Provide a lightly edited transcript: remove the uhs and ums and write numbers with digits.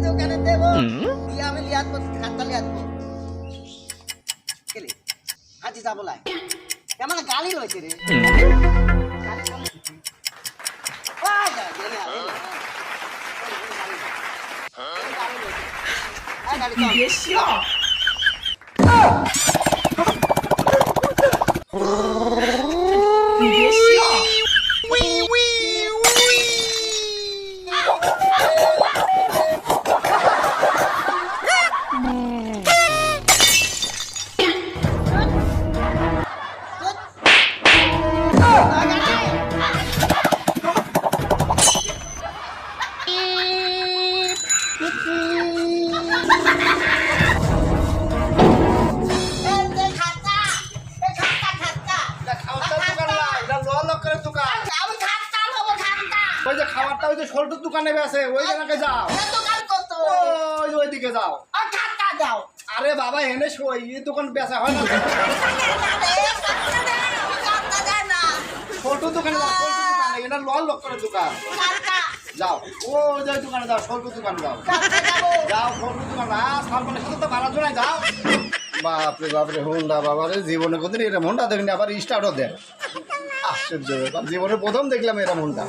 দোকানে দেব দিয়ে আমি লিয়াত খাতা লিয়াত কেলে হাজি যাব লাই কেমন গালি রয়েছে রে你别笑。你别笑。ওই যে খাবারটা ওই যে ছোটর দোকানে আছে ওই জায়গায় যাও দোকান কত ওই ওইদিকে যাও খাতা দাও আরে বাবা এনে ওই দোকান বেচা হয় না ছোট দোকানে যাও ছোট দোকানে এটা লল লোকের দোকান যাও ও যে দোকানে যাও ছোট দোকানে যাও যাও ছোট দোকানে সালমানের সাথে তো ভাড়া জোড়ায় যাও বাপরে বাপরে হোন্ডা বাবারে জীবনে কোনদিন এরকম হোন্ডা দেখিনি আবার স্টার্টও দেয় আশ্চর্য জীবনে প্রথম দেখলাম এরকম হোন্ডা